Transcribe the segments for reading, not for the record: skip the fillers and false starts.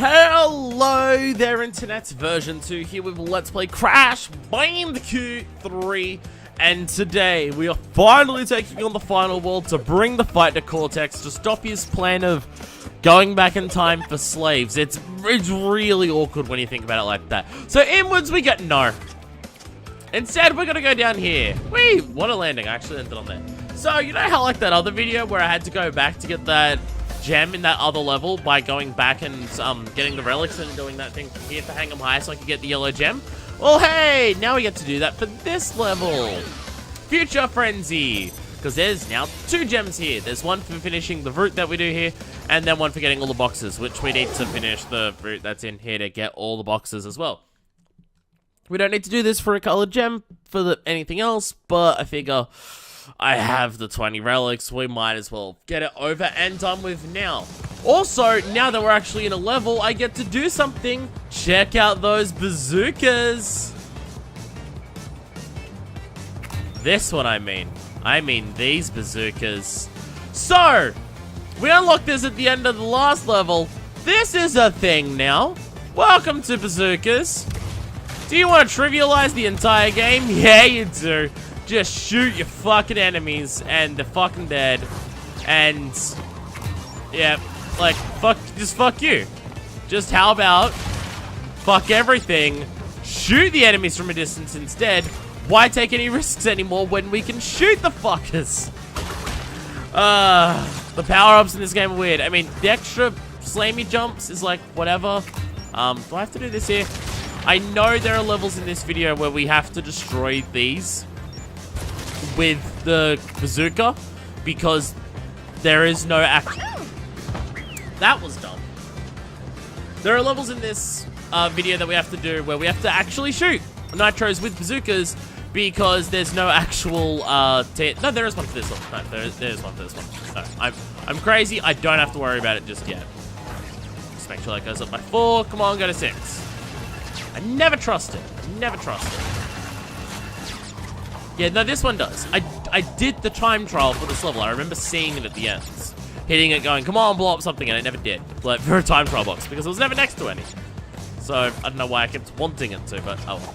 Hello there, Internet's version 2 here with Let's Play Crash Bandicoot 3. And today we are finally taking on the final world to bring the fight to Cortex to stop his plan of going back in time for slaves. It's really awkward when you think about it like that. So inwards we get no. Instead we're gonna go down here. Whee! What a landing. I actually ended on there. So you know how like that other video where I had to go back to get that gem in that other level by going back and getting the relics and doing that thing from here to hang them high so I could get the yellow gem? Well, hey, now we get to do that for this level. Future Frenzy. Because there's now 2 gems here. There's one for finishing the route that we do here, and then one for getting all the boxes, which we need to finish the route that's in here to get all the boxes as well. We don't need to do this for a colored gem for anything else, but I figure I have the 20 relics, we might as well get it over and done with now. Also, now that we're actually in a level, I get to do something. Check out those bazookas. This one I mean these bazookas. So, we unlocked this at the end of the last level. This is a thing now. Welcome to bazookas. Do you want to trivialize the entire game? Yeah, you do. Just shoot your fucking enemies and they're fucking dead. And yeah, like fuck you. Just how about fuck everything, shoot the enemies from a distance instead. Why take any risks anymore when we can shoot the fuckers? The power-ups in this game are weird. I mean, the extra slammy jumps is like whatever. Do I have to do this here? I know there are levels in this video where we have to destroy these with the bazooka because there is no action. That was dumb. There are levels in this video that we have to do where we have to actually shoot nitros with bazookas because there's no actual no, there is one for this one. No, there is one for this one. No, I'm crazy. I don't have to worry about it just yet. Just make sure that goes up by 4. Come on, go to 6. I never trust it. Never trust it. Yeah, no, this one does. I did the time trial for this level. I remember seeing it at the end. Hitting it going, come on, blow up something, and it never did. Like, for a time trial box, because it was never next to any. So, I don't know why I kept wanting it to, but oh well.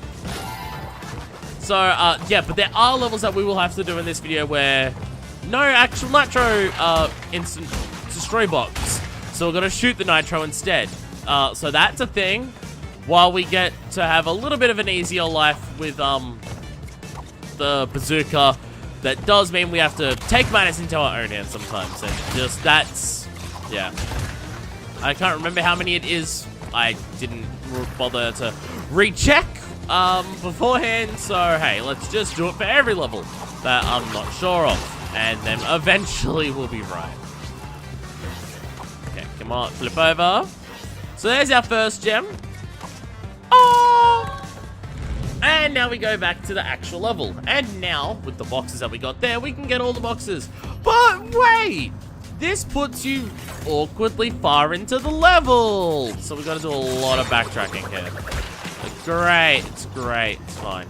So, yeah, but there are levels that we will have to do in this video where no actual nitro instant destroy box. So we're gonna shoot the nitro instead. So that's a thing. While we get to have a little bit of an easier life with, the bazooka, that does mean we have to take matters into our own hands sometimes, and just that's, yeah. I can't remember how many it is. I didn't bother to recheck beforehand, so hey, let's just do it for every level that I'm not sure of, and then eventually we'll be right. Okay, come on, flip over. So there's our first gem. Oh! And now we go back to the actual level. And now, with the boxes that we got there, we can get all the boxes. But wait! This puts you awkwardly far into the level. So we got to do a lot of backtracking here. But great. It's great. It's fine.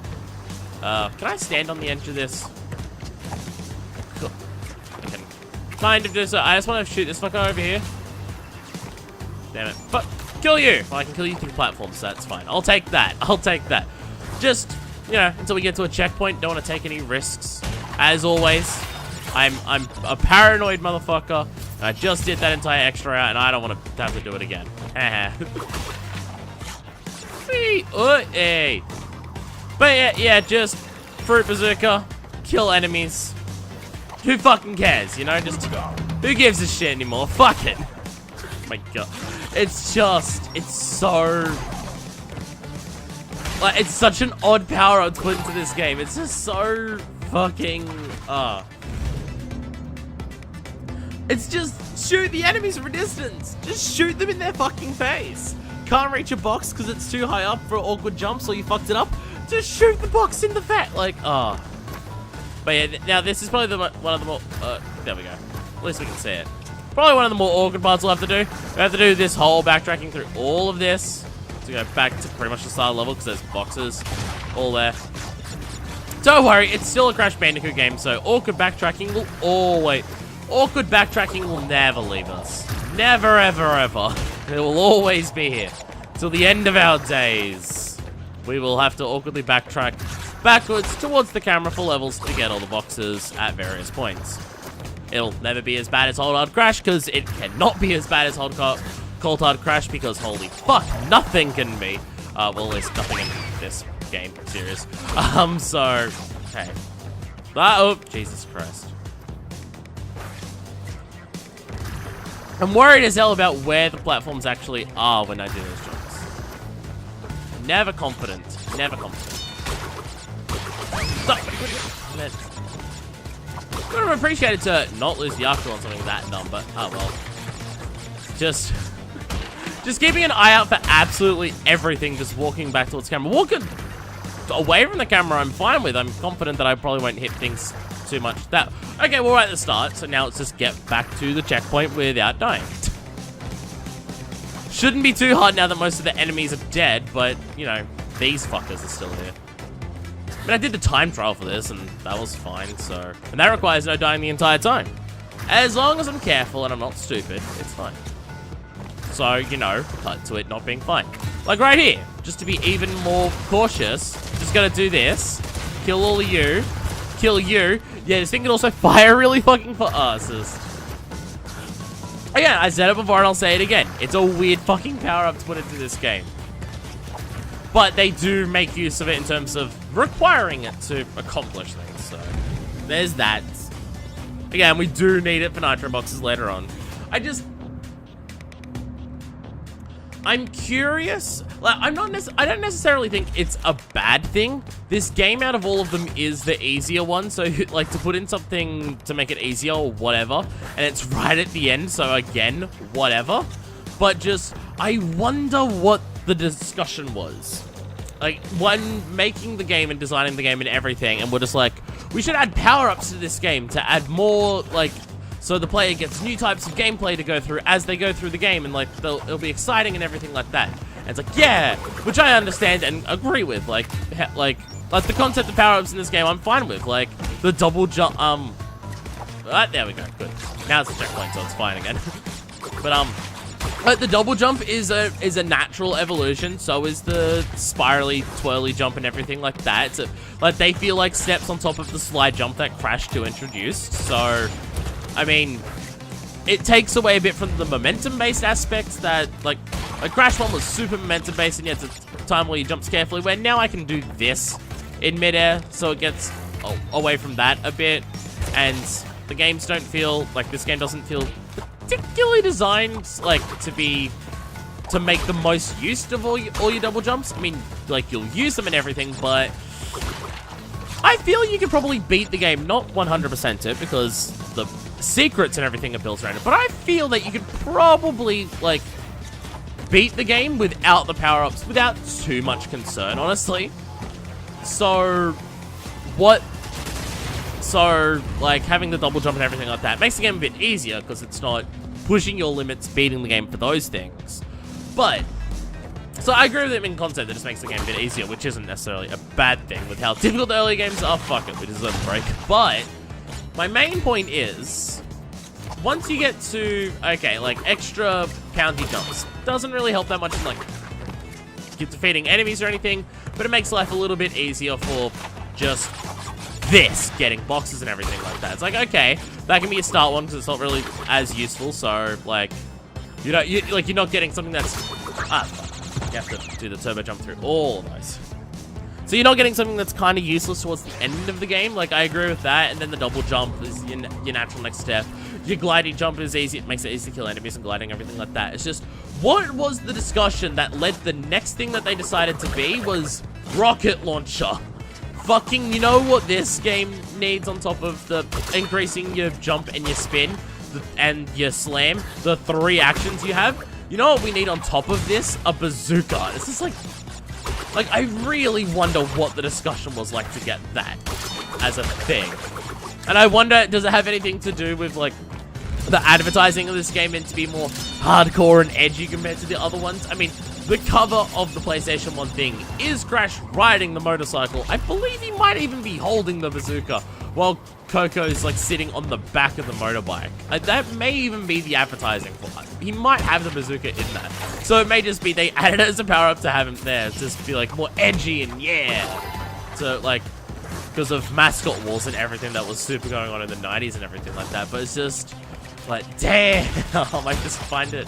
Can I stand on the edge of this? Cool. I can kind of do so. I just want to shoot this fucker over here. Damn it. But kill you! Well, I can kill you through platforms, so that's fine. I'll take that. I'll take that. Just, you know, until we get to a checkpoint, don't want to take any risks. As always, I'm a paranoid motherfucker. I just did that entire extra out, and I don't want to have to do it again. Hey. But yeah, just fruit bazooka, kill enemies. Who fucking cares, you know? Just, who gives a shit anymore? Fuck it. Oh my god. It's so... Like, it's such an odd power up to put into this game. It's just so fucking... It's just shoot the enemies from a distance. Just shoot them in their fucking face. Can't reach a box because it's too high up for awkward jumps or you fucked it up. Just shoot the box in the face. Like, But yeah, now this is probably one of the more... there we go. At least we can see it. Probably one of the more awkward parts we'll have to do. We have to do this whole backtracking through all of this to go back to pretty much the start of the level because there's boxes all there. Don't worry, it's still a Crash Bandicoot game, so awkward backtracking will awkward backtracking will never leave us. Never, ever, ever. It will always be here. Till the end of our days. We will have to awkwardly backtrack backwards towards the camera for levels to get all the boxes at various points. It'll never be as bad as Hold Hard Crash, because it cannot be as bad as Cold Hard Crash, because holy fuck, nothing can be. Well, at least nothing in this game series. So, okay. Oh, Jesus Christ. I'm worried as hell about where the platforms actually are when I do those jumps. Never confident. Never confident. Stop. I would have appreciated to not lose the after on something that dumb, but oh well. Just keeping an eye out for absolutely everything, just walking back towards camera. Walking away from the camera, I'm fine with. I'm confident that I probably won't hit things too much. Okay, we're right at the start, so now let's just get back to the checkpoint without dying. Shouldn't be too hard now that most of the enemies are dead, but, you know, these fuckers are still here. I mean, I did the time trial for this, and that was fine, so... And that requires no dying the entire time. As long as I'm careful and I'm not stupid, it's fine. So, you know, cut to it not being fine. Like right here, just to be even more cautious, just gotta do this. Kill all of you. Kill you. Yeah, this thing can also fire really fucking for asses. Again, I said it before and I'll say it again. It's a weird fucking power-up to put into this game. But they do make use of it in terms of requiring it to accomplish things, so... There's that. Again, we do need it for nitro boxes later on. I'm curious. Like, I don't necessarily think it's a bad thing. This game, out of all of them, is the easier one. So, like, to put in something to make it easier or whatever, and it's right at the end. So, again, whatever. But just, I wonder what the discussion was. Like, when making the game and designing the game and everything, and we're just like, we should add power-ups to this game to add more, like... So the player gets new types of gameplay to go through as they go through the game, and like it'll be exciting and everything like that. And it's like, yeah, which I understand and agree with. Like the concept of power-ups in this game, I'm fine with. Like the double jump. There we go. Good. Now it's a checkpoint, so it's fine again. But like the double jump is a natural evolution. So is the spirally, twirly jump and everything like that. Like they feel like steps on top of the slide jump that Crash 2 introduced. So. I mean, it takes away a bit from the momentum-based aspects that, like Crash 1 was super momentum-based, and yet it's a time where you jump carefully, where now I can do this in midair, so it gets away from that a bit, and the games don't feel, like, this game doesn't feel particularly designed, like, to make the most use of all your double jumps. I mean, like, you'll use them and everything, but I feel you could probably beat the game, not 100% it, because the secrets and everything are built around it, but I feel that you could probably, like, beat the game without the power-ups, without too much concern, honestly. So, like, having the double jump and everything like that makes the game a bit easier, because it's not pushing your limits, beating the game for those things. But, so I agree with him in concept, that just makes the game a bit easier, which isn't necessarily a bad thing with how difficult the early games are. Fuck it, we deserve a break. But my main point is, once you get to, okay, like, extra poundy jumps, doesn't really help that much in, like, defeating enemies or anything, but it makes life a little bit easier for just this, getting boxes and everything like that. It's like, okay, that can be a start one, because it's not really as useful, so, like, you're not getting something that's, you have to do the turbo jump through all of those. So you're not getting something that's kind of useless towards the end of the game. Like, I agree with that. And then the double jump is your natural next step. Your gliding jump is easy. It makes it easy to kill enemies and gliding, everything like that. It's just, what was the discussion that led the next thing that they decided to be was rocket launcher. Fucking, you know what this game needs on top of the increasing your jump and your spin and your slam, the 3 actions you have? You know what we need on top of this? A bazooka. This is like, I really wonder what the discussion was like to get that as a thing. And I wonder, does it have anything to do with, like, the advertising of this game meant to be more hardcore and edgy compared to the other ones? I mean, the cover of the PlayStation 1 thing is Crash riding the motorcycle. I believe he might even be holding the bazooka. while Coco's like sitting on the back of the motorbike. That may even be the advertising for it. He might have the bazooka in that. So it may just be they added it as a power-up to have him there. Just be like more edgy and yeah. So like, because of mascot wars and everything that was super going on in the 90s and everything like that. But it's just like, damn, I just find it.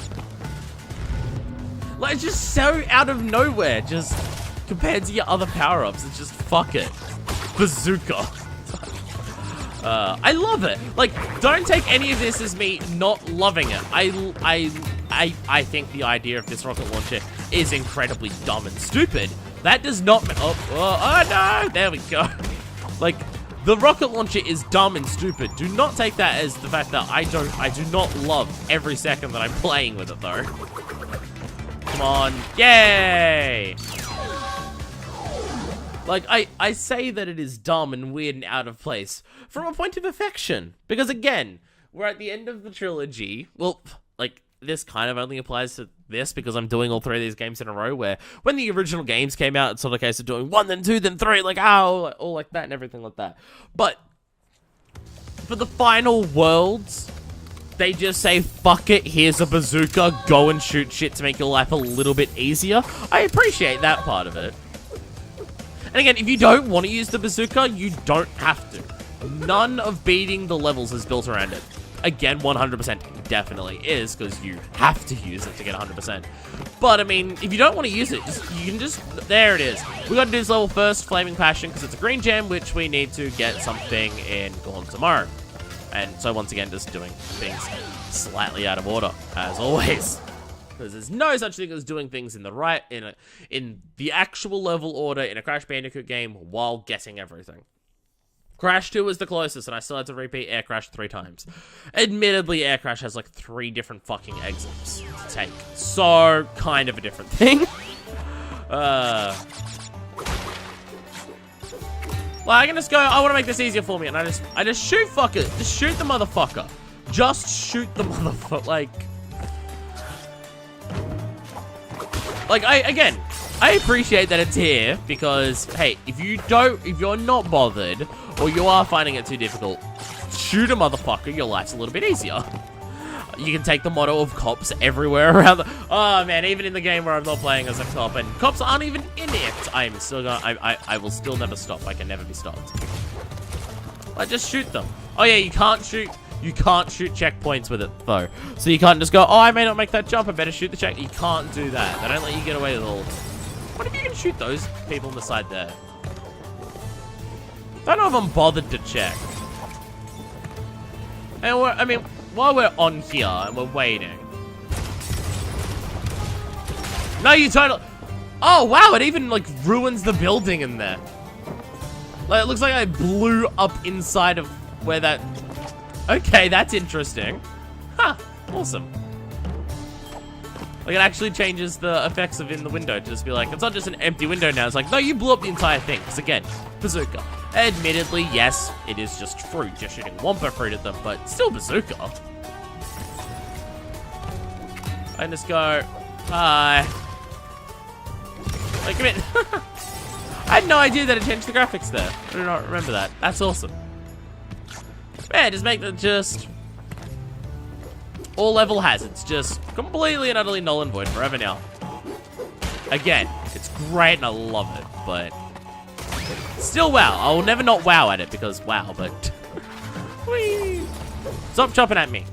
Like, it's just so out of nowhere, just compared to your other power-ups. It's just, fuck it. Bazooka. I love it. Like, don't take any of this as me not loving it. I think the idea of this rocket launcher is incredibly dumb and stupid. That does not... Oh no! There we go. Like, the rocket launcher is dumb and stupid. Do not take that as the fact that I do not love every second that I'm playing with it, though. Come on. Yay! Like, I say that it is dumb and weird and out of place from a point of affection. Because, again, we're at the end of the trilogy. Well, like, this kind of only applies to this because I'm doing all three of these games in a row, where when the original games came out, it's sort of a case of doing 1, then 2, then 3, like, all like that and everything like that. But for the final worlds, they just say, fuck it, here's a bazooka, go and shoot shit to make your life a little bit easier. I appreciate that part of it. And again, if you don't want to use the bazooka, you don't have to. None of beating the levels is built around it. Again, 100% definitely is, because you have to use it to get 100%. But, I mean, if you don't want to use it, you can just... There it is. We got to do this level first, Flaming Passion, because it's a green gem, which we need to get something in Gone Tomorrow. And so, once again, just doing things slightly out of order, as always. Because there's no such thing as doing things in the in the actual level order in a Crash Bandicoot game while getting everything. Crash 2 was the closest, and I still had to repeat Air Crash 3 times. Admittedly, Air Crash has like 3 different fucking exits to take. So, kind of a different thing. Well, I can just go, I want to make this easier for me, and I just shoot fucker. Just shoot the motherfucker. Just shoot the motherfucker. Like, I appreciate that it's here, because, hey, if you're not bothered, or you are finding it too difficult, shoot a motherfucker, your life's a little bit easier. You can take the motto of cops everywhere around the... Oh, man, even in the game where I'm not playing as a cop, and cops aren't even in it, I'm still gonna... I will still never stop. I can never be stopped. Like, just shoot them. Oh, yeah, you can't shoot checkpoints with it, though. So you can't just go, oh, I may not make that jump, I better shoot the check. You can't do that. They don't let you get away with all... What if you can shoot those people on the side there? Don't know if I'm bothered to check. And I mean, while we're on here and we're waiting... No, you totally... Oh, wow, it even, like, ruins the building in there. Like, it looks like I blew up inside of where that... Okay, that's interesting. Huh, awesome. Like, it actually changes the effects of in the window to just be like, it's not just an empty window now. It's like, no, you blew up the entire thing. Because, again, bazooka. Admittedly, yes, it is just fruit. You're shooting Wumpa fruit at them, but still bazooka. I just go, hi. Like, come in. I had no idea that it changed the graphics there. I do not remember that. That's awesome. Man, just make them just... All level hazards, just completely and utterly null and void forever now. Again, it's great and I love it, but... Still wow. I will never not wow at it because wow, but... Whee! Stop chopping at me.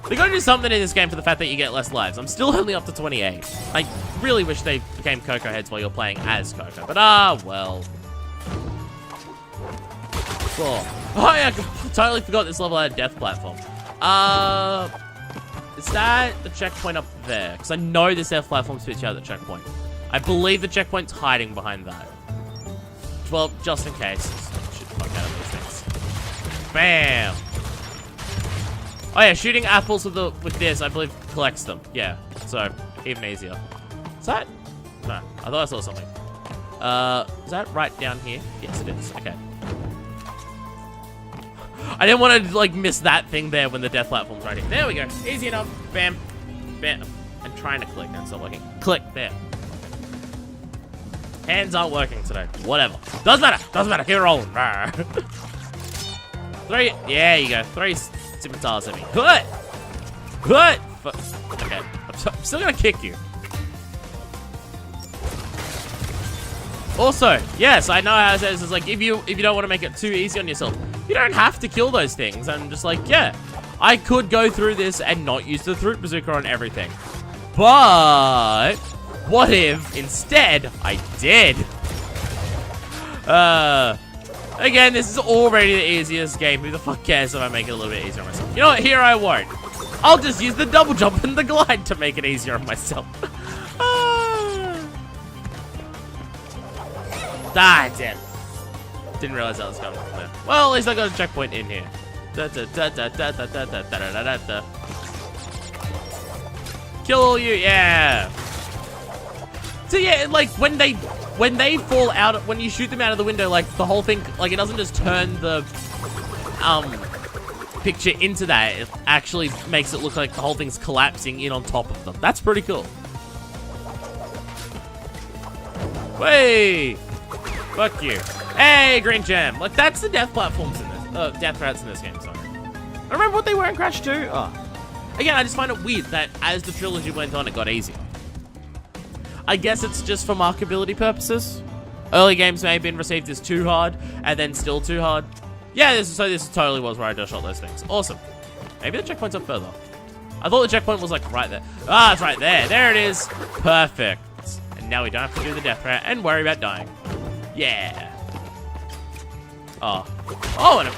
They gotta do something in this game for the fact that you get less lives. I'm still only up to 28. I really wish they became Coco heads while you're playing as Coco, but well. Cool. Oh yeah, I totally forgot this level had a death platform. Is that the checkpoint up there? Because I know this death platform spits you out the checkpoint. I believe the checkpoint's hiding behind that. Well, just in case. Shoot the fuck out of these things. Bam! Oh yeah, shooting apples with this, I believe, collects them. Yeah, so even easier. Is that? No, I thought I saw something. Is that right down here? Yes, it is. Okay. I didn't want to, like, miss that thing there when the death platform's right here. There we go. Easy enough. Bam. Bam. I'm trying to click. That's not working. Click. There. Hands aren't working today. Whatever. Doesn't matter. Doesn't matter. Keep rolling. 3. Yeah, you go. 3 scimitars at me. Good. Good. Okay. I'm still gonna kick you. Also, yes, I know how it says it's like if you don't want to make it too easy on yourself, you don't have to kill those things. I'm just like, yeah, I could go through this and not use the Fruit Bazooka on everything. But what if instead I did? Again, this is already the easiest game. Who the fuck cares if I make it a little bit easier on myself? You know what? Here I won't. I'll just use the double jump and the glide to make it easier on myself. Ah, damn. Didn't realize that was coming from there. Well, at least I got a checkpoint in here. Kill you, yeah. So yeah, like when they fall out, when you shoot them out of the window, like the whole thing, like it doesn't just turn the picture into that. It actually makes it look like the whole thing's collapsing in on top of them. That's pretty cool. Way. Fuck you. Hey, green gem. Like, that's the death platforms in this. Death threats in this game, sorry. I remember what they were in Crash 2. Oh. Again, I just find it weird that as the trilogy went on, it got easier. I guess it's just for markability purposes. Early games may have been received as too hard, and then still too hard. Yeah, this totally was where I just shot those things. Awesome. Maybe the checkpoint's up further. I thought the checkpoint was, like, right there. Ah, it's right there. There it is. Perfect. And now we don't have to do the death threat and worry about dying. Yeah. Oh. Oh, and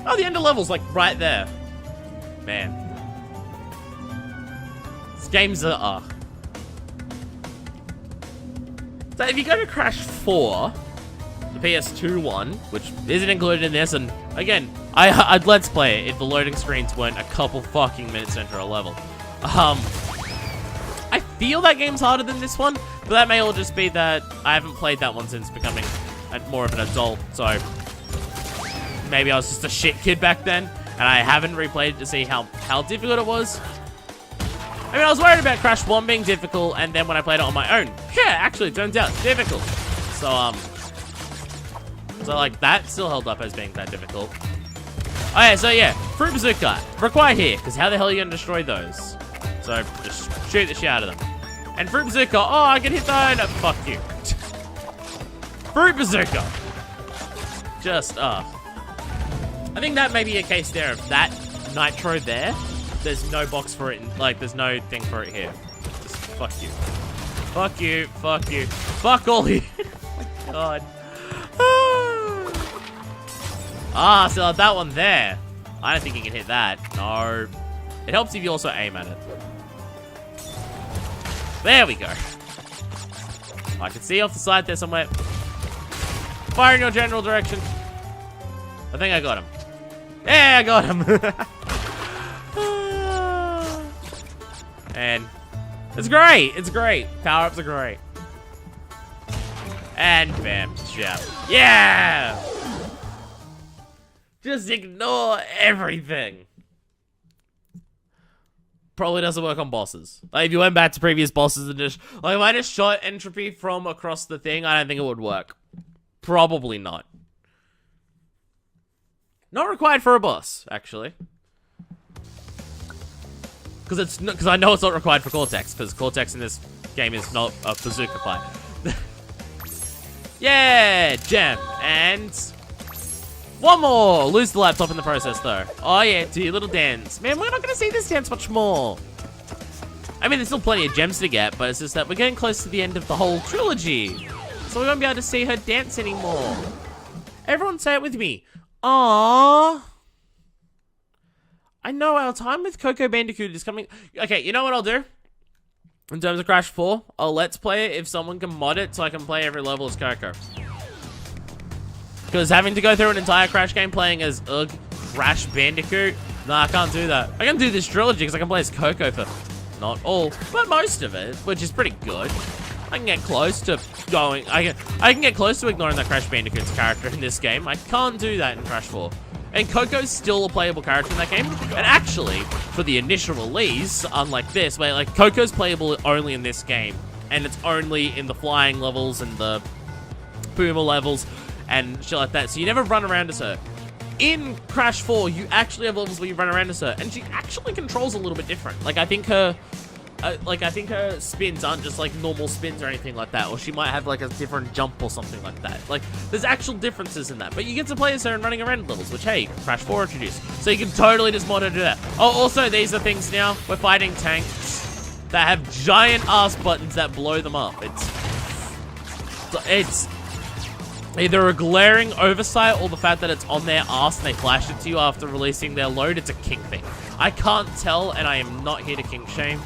oh, the end of level's like right there. Man. This game's so if you go to Crash 4, the PS2 one, which isn't included in this, and again, I'd let's play it if the loading screens weren't a couple fucking minutes into a level. I feel that game's harder than this one, but that may all just be that I haven't played that one since becoming more of an adult, so maybe I was just a shit kid back then, and I haven't replayed it to see how difficult it was. I mean, I was worried about Crash 1 being difficult, and then when I played it on my own, yeah, actually, it turns out difficult. So, like, that still held up as being that difficult. Oh yeah, so yeah, Fruit Bazooka, required here, because how the hell are you going to destroy those? So, just shoot the shit out of them. And Fruit Bazooka, oh, I can hit that. No, fuck you. Fruit Bazooka. Just, I think that may be a case there of that nitro there. There's no box for it, like, there's no thing for it here. Just fuck you. Fuck you, fuck you. Fuck all you. Oh my god. Ah, so that one there. I don't think you can hit that. No. It helps if you also aim at it. There we go. I can see off the side there somewhere. Fire in your general direction. I think I got him. Yeah, I got him. And it's great. It's great. Power-ups are great. And bam. Jab. Yeah! Just ignore everything. Probably doesn't work on bosses. Like, if you went back to previous bosses and just, like, if I just shot entropy from across the thing, I don't think it would work. Probably not. Not required for a boss, actually. Because I know it's not required for Cortex, because Cortex in this game is not a bazooka fight. Yeah, gem. And one more. Lose the laptop in the process, though. Oh, yeah, do your little dance. Man, we're not going to see this dance much more. I mean, there's still plenty of gems to get, but it's just that we're getting close to the end of the whole trilogy. So we won't be able to see her dance anymore. Everyone say it with me. Aww. I know our time with Coco Bandicoot is coming. Okay, you know what I'll do? In terms of Crash 4, I'll let's play it if someone can mod it so I can play every level as Coco. Because having to go through an entire Crash game playing as Crash Bandicoot, nah, I can't do that. I can do this trilogy because I can play as Coco for not all, but most of it, which is pretty good. I can get close to going. I can get close to ignoring that Crash Bandicoot's character in this game. I can't do that in Crash 4. And Coco's still a playable character in that game. And actually, for the initial release, unlike this, where like Coco's playable only in this game, and it's only in the flying levels and the boomer levels and shit like that. So you never run around as her. In Crash 4, you actually have levels where you run around as her, and she actually controls a little bit different. Like I think her spins aren't just like normal spins or anything like that, or she might have like a different jump or something like that. Like, there's actual differences in that, but you get to play as her and running around levels, which, hey, Crash 4 introduced. So you can totally just mod her to do that. Oh, also, these are things now. We're fighting tanks that have giant ass buttons that blow them up. It's either a glaring oversight or the fact that it's on their ass and they flash it to you after releasing their load. It's a king thing. I can't tell, and I am not here to king shame.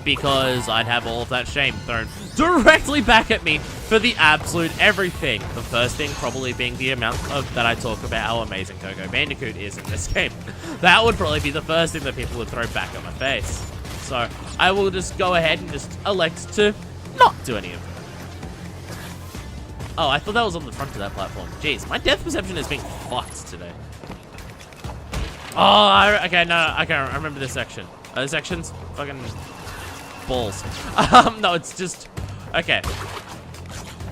Because I'd have all of that shame thrown directly back at me for the absolute everything. The first thing probably being the amount that I talk about how amazing Coco Bandicoot is in this game. That would probably be the first thing that people would throw back at my face. So I will just go ahead and just elect to not do any of it. Oh, I thought that was on the front of that platform. Jeez, my depth perception is being fucked today. Oh, okay, no, I remember this section. This section's fucking balls. No, it's just okay.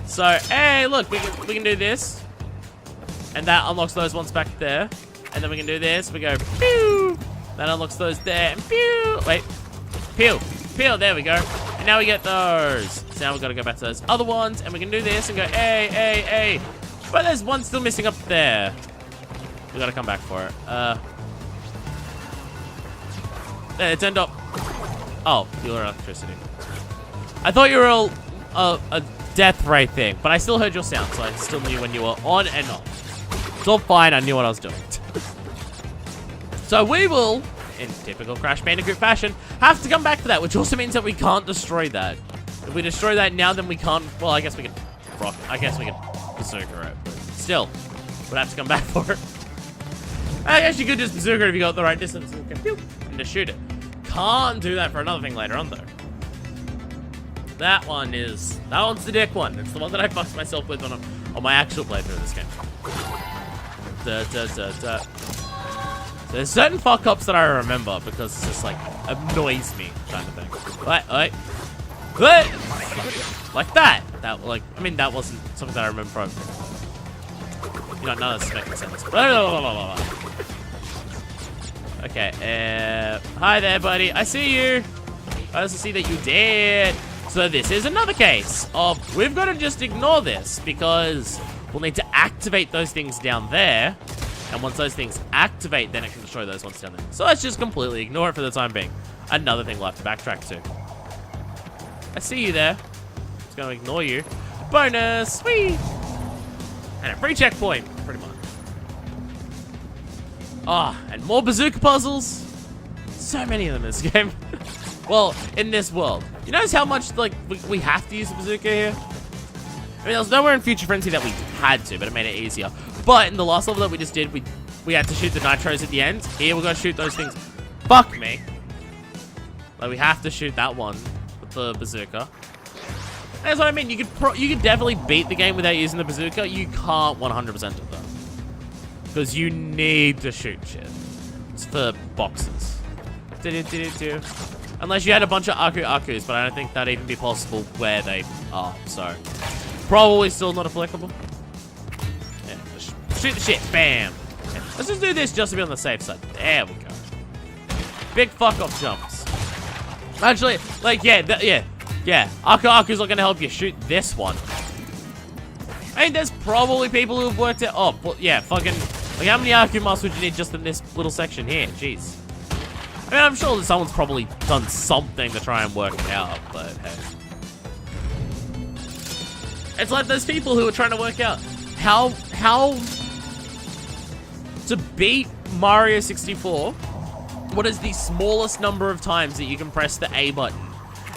So, hey, look, we can do this, and that unlocks those ones back there, and then we can do this. We go pew. That unlocks those there, and pew. Wait, pew, pew. There we go. And now we get those. So now we got to go back to those other ones, and we can do this and go hey, hey, hey. But there's one still missing up there. We got to come back for it. There, it turned up. Oh, you were electricity. I thought you were a death ray thing, but I still heard your sound, so I still knew when you were on and off. It's all fine, I knew what I was doing. So we will, in typical Crash Bandicoot fashion, have to come back to that, which also means that we can't destroy that. If we destroy that now, then we can't, well, I guess we can rock, I guess we can Berserker it, but still, we'd have to come back for it. I guess you could just Berserker if you got the right distance and just shoot it. Can't do that for another thing later on, though. That one's the dick one. It's the one that I fucked myself with on my actual playthrough of this game. So there's certain fuck-ups that I remember because it's just, like, annoys me kind of thing. Like that. That, like, I mean, that wasn't something that I remember from. You know, none of this is making sense. Okay, hi there, buddy. I see you. I also see that you did. So this is another case of we've got to just ignore this because we'll need to activate those things down there. And once those things activate, then it can destroy those ones down there. So let's just completely ignore it for the time being. Another thing we'll have to backtrack to. I see you there. Just going to ignore you. Bonus! Whee! And a free checkpoint, pretty much. Ah, and more bazooka puzzles. So many of them in this game. Well, in this world. You notice how much, like, we have to use the bazooka here? I mean, there was nowhere in Future Frenzy that we had to, but it made it easier. But in the last level that we just did, we had to shoot the nitros at the end. Here, we're going to shoot those things. Fuck me. Like, we have to shoot that one with the bazooka. That's what I mean. You could definitely beat the game without using the bazooka. You can't 100% of them. Because you need to shoot shit. It's for boxes. Unless you had a bunch of Akus, but I don't think that'd even be possible where they are. So, probably still not applicable. Yeah, just shoot the shit. Bam. Yeah, let's just do this just to be on the safe side. There we go. Big fuck-off jumps. Actually, like, yeah. Aku's not gonna help you shoot this one. I mean, there's probably people who've worked it. Oh, yeah, fucking. Like, how many Aku masks would you need just in this little section here? Jeez. I mean, I'm sure that someone's probably done something to try and work it out, but hey. It's like those people who are trying to work out how to beat Mario 64. What is the smallest number of times that you can press the A button?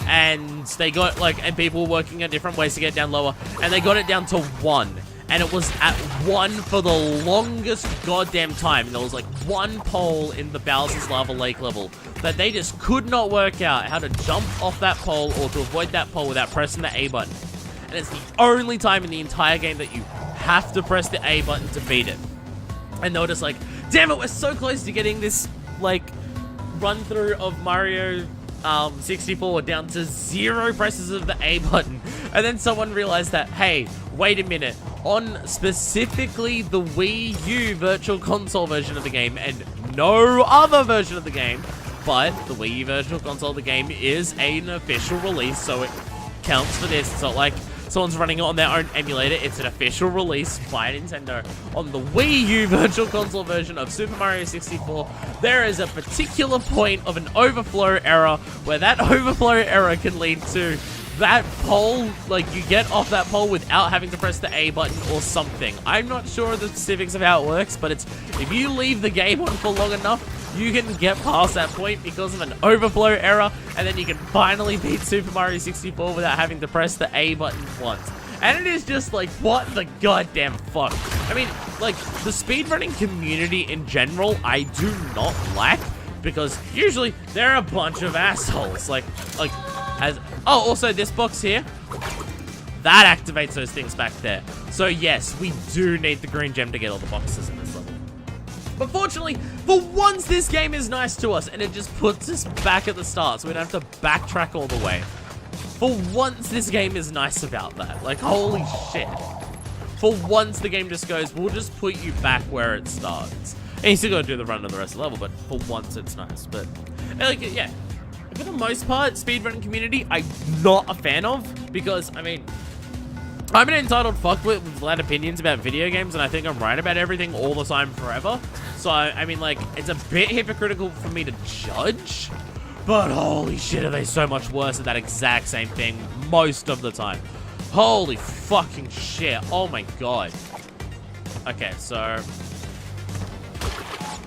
And they got, like, and people were working out different ways to get it down lower, and they got it down to 1. And it was at 1 for the longest goddamn time. And there was, like, 1 pole in the Bowser's Lava Lake level that they just could not work out how to jump off that pole or to avoid that pole without pressing the A button. And it's the only time in the entire game that you have to press the A button to beat it. And they were just like, Damn it, we're so close to getting this, like, run through of Mario 64 down to 0 presses of the A button. And then someone realized that, hey, wait a minute, on specifically the Wii U Virtual Console version of the game and no other version of the game, but the Wii U Virtual Console of the game is an official release, so it counts for this. It's not like someone's running it on their own emulator. It's an official release by Nintendo. On the Wii U Virtual Console version of Super Mario 64, there is a particular point of an overflow error where that overflow error can lead to that pole, like, you get off that pole without having to press the A button or something. I'm not sure of the specifics of how it works, but it's, if you leave the game on for long enough, you can get past that point because of an overflow error, and then you can finally beat Super Mario 64 without having to press the A button once. And it is just like, what the goddamn fuck? I mean, like, the speedrunning community in general, I do not like, because usually they're a bunch of assholes. Oh, also this box here, that activates those things back there. So yes, we do need the green gem to get all the boxes in this level. But fortunately, for once this game is nice to us, and it just puts us back at the start, so we don't have to backtrack all the way. For once this game is nice about that. Like, holy shit. For once the game just goes, we'll just put you back where it starts. And you still gotta do the run of the rest of the level, but for once it's nice. But, like, yeah. For the most part, speedrunning community, I'm not a fan of, because, I mean, I'm an entitled fuckwit with loud opinions about video games, and I think I'm right about everything all the time forever. So, I mean, like, it's a bit hypocritical for me to judge, but holy shit, are they so much worse at that exact same thing most of the time. Holy fucking shit. Oh my god. Okay, so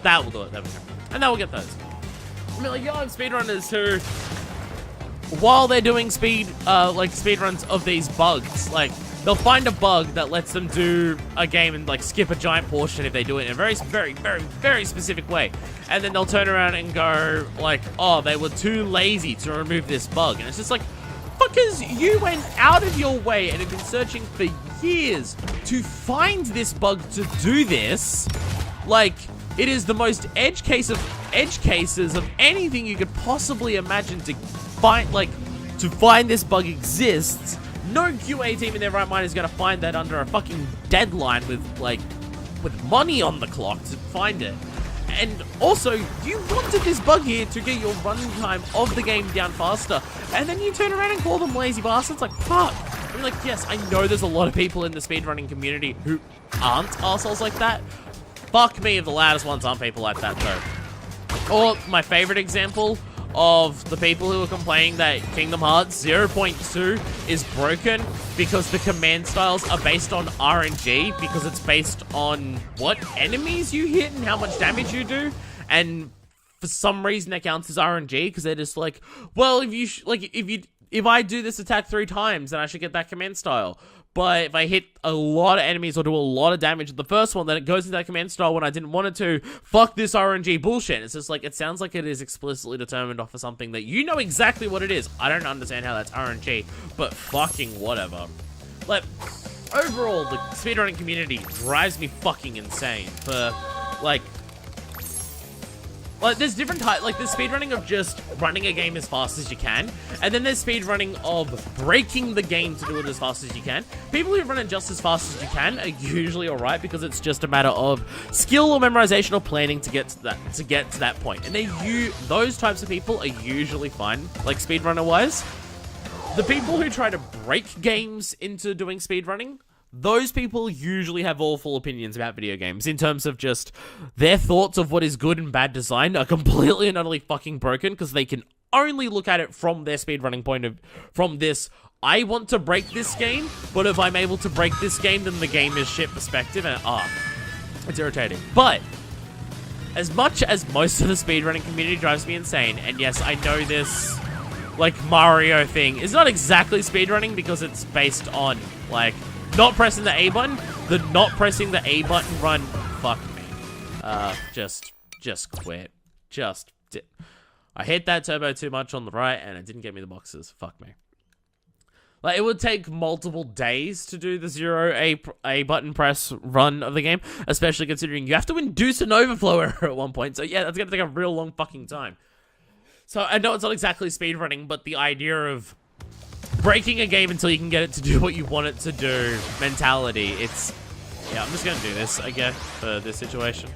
that will do it. There we go. And then we'll get those. I mean, like, you have speedrunners who, while they're doing speedruns of these bugs, like, they'll find a bug that lets them do a game and, like, skip a giant portion if they do it in a very, very, very, very specific way. And then they'll turn around and go, like, oh, they were too lazy to remove this bug. And it's just like, fuckers, you went out of your way and have been searching for years to find this bug to do this. Like, it is the most edge cases of anything you could possibly imagine to find, like, to find this bug exists. No QA team in their right mind is going to find that under a fucking deadline with money on the clock to find it. And also, you wanted this bug here to get your runtime of the game down faster, and then you turn around and call them lazy bastards. Like, fuck. I mean, like, yes, I know there's a lot of people in the speedrunning community who aren't assholes like that. Fuck me if the loudest ones aren't people like that, though. Or my favorite example of the people who are complaining that Kingdom Hearts 0.2 is broken because the command styles are based on RNG, because it's based on what enemies you hit and how much damage you do, and for some reason that counts as RNG because they're just like, well, if I do this attack 3 times, then I should get that command style. But if I hit a lot of enemies or do a lot of damage at the first one, then it goes into that command style when I didn't want it to. Fuck this RNG bullshit. It's just like, it sounds like it is explicitly determined off of something that you know exactly what it is. I don't understand how that's RNG, but fucking whatever. Like, overall, the speedrunning community drives me fucking insane for, like, there's different types, like, there's speedrunning of just running a game as fast as you can, and then there's speedrunning of breaking the game to do it as fast as you can. People who run it just as fast as you can are usually alright, because it's just a matter of skill or memorization or planning to get to that point. And those types of people are usually fine, like, speedrunner-wise. The people who try to break games into doing speedrunning, those people usually have awful opinions about video games in terms of just their thoughts of what is good and bad design are completely and utterly fucking broken, because they can only look at it from their speedrunning point of, from this, I want to break this game, but if I'm able to break this game, then the game is shit perspective, and it's irritating. But as much as most of the speedrunning community drives me insane, and yes, I know this, like, Mario thing is not exactly speedrunning because it's based on, like, not pressing the A button. The not pressing the A button run, fuck me. Just quit. I hit that turbo too much on the right, and it didn't get me the boxes. Fuck me. Like, it would take multiple days to do the 0 A button press run of the game, especially considering you have to induce an overflow error at one point. So yeah, that's gonna take a real long fucking time. So I know it's not exactly speedrunning, but the idea of breaking a game until you can get it to do what you want it to do mentality, it's... Yeah, I'm just gonna do this, I guess, for this situation.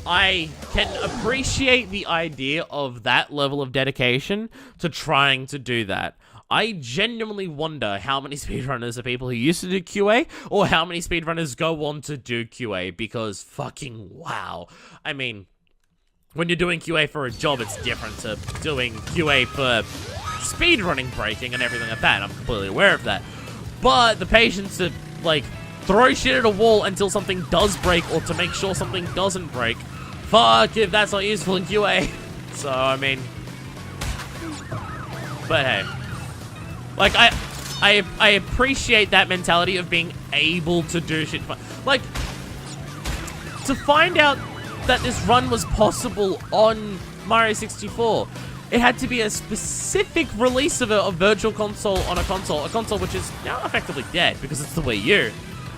I can appreciate the idea of that level of dedication to trying to do that. I genuinely wonder how many speedrunners are people who used to do QA, or how many speedrunners go on to do QA, because fucking wow. I mean, when you're doing QA for a job, it's different to doing QA for speedrunning breaking and everything like that. I'm completely aware of that. But the patience to, like, throw shit at a wall until something does break, or to make sure something doesn't break, fuck if that's not useful in QA. So, I mean... But hey. Like, I appreciate that mentality of being able to do shit. Like, to find out that this run was possible on Mario 64, it had to be a specific release of a virtual console on a console which is now effectively dead because it's the Wii U.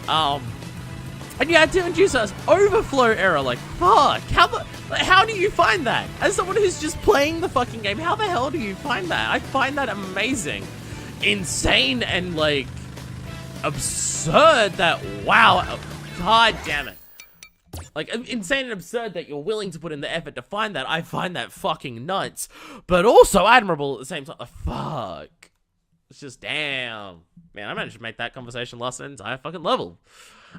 And you had to induce an overflow error. Like, fuck, how do you find that? As someone who's just playing the fucking game, how the hell do you find that? I find that amazing. Insane and, like, absurd that, wow, god damn it. Like, insane and absurd that you're willing to put in the effort to find that. I find that fucking nuts. But also admirable at the same time. Fuck. It's just, damn. Man, I managed to make that conversation last an entire fucking level.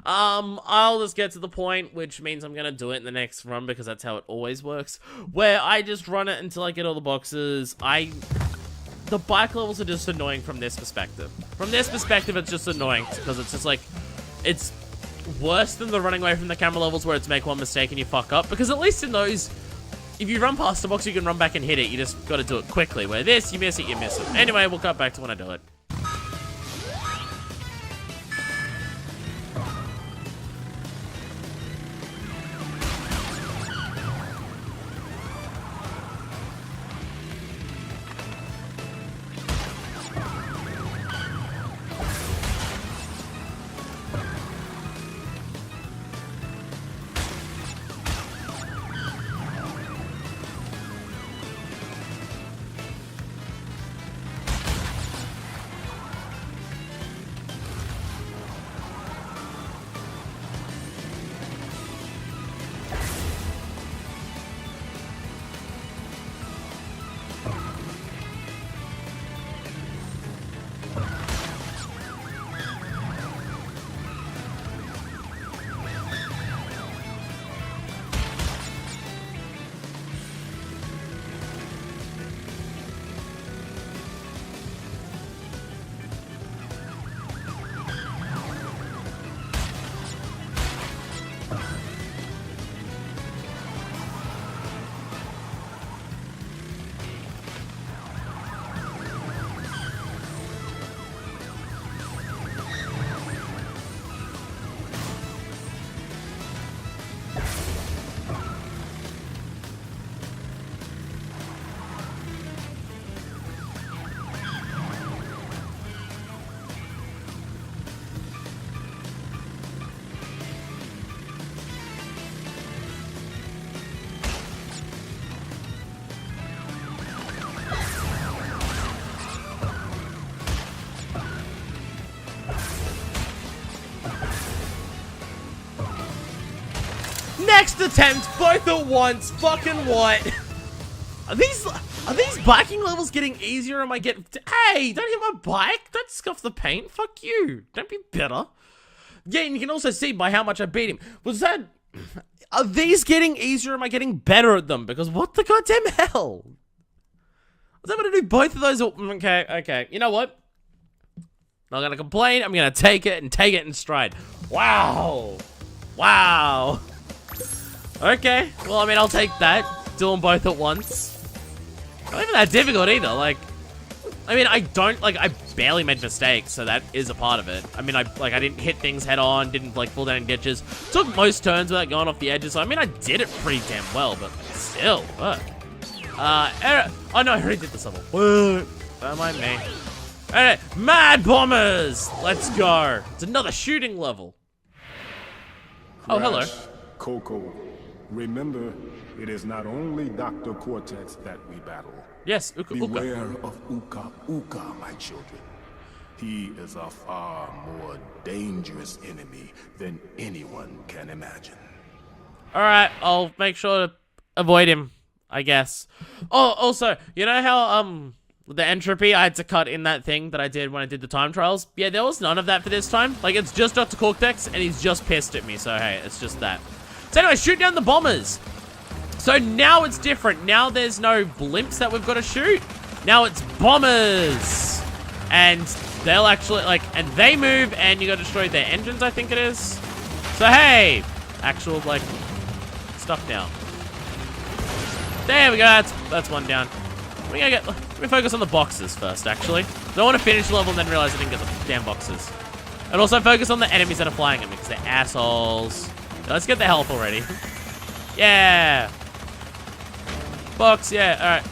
I'll just get to the point, which means I'm gonna do it in the next run, because that's how it always works, where I just run it until I get all the boxes. The bike levels are just annoying from this perspective. From this perspective, it's just annoying, because it's just like, it's worse than the running away from the camera levels where it's make one mistake and you fuck up, because at least in those, if you run past the box, you can run back and hit it. You just gotta do it quickly, where this, you miss it, you miss it. Anyway, we'll cut back to when I do it. Next attempt, both at once. Fucking what? Are these biking levels getting easier? Am I getting... Hey, don't hit my bike. Don't scuff the paint. Fuck you. Don't be bitter. Yeah, and you can also see by how much I beat him. Was that... Are these getting easier or am I getting better at them? Because what the goddamn hell? Was I going to do both of those? Okay. You know what? Not going to complain. I'm going to take it in stride. Wow. Okay. Well, I mean, I'll take that. Do them both at once. Not even that difficult either. Like, I mean, I barely made mistakes, so that is a part of it. I mean, I didn't hit things head on, didn't, like, fall down in ditches. Took most turns without going off the edges, so, I mean, I did it pretty damn well, but still, fuck. Oh, no, I already did this level. Don't mind me. Alright, Mad Bombers! Let's go. It's another shooting level. Oh, hello. Coco, remember, it is not only Dr. Cortex that we battle. Yes, Uka Uka. Beware of Uka Uka, my children. He is a far more dangerous enemy than anyone can imagine. Alright, I'll make sure to avoid him, I guess. Oh, also, you know how, the entropy I had to cut in that thing that I did when I did the time trials? Yeah, there was none of that for this time. Like, it's just Dr. Cortex, and he's just pissed at me, so hey, it's just that. So anyway, shoot down the bombers. So now it's different. Now there's no blimps that we've got to shoot. Now it's bombers. And they'll actually, like, and they move, and you got to destroy their engines, I think it is. So hey, actual, like, stuff now. There we go, that's one down. Let me focus on the boxes first, actually. I don't want to finish the level and then realize I didn't get the damn boxes. And also focus on the enemies that are flying at me, because they're assholes. Yeah, let's get the health already. Yeah. Box, yeah, alright.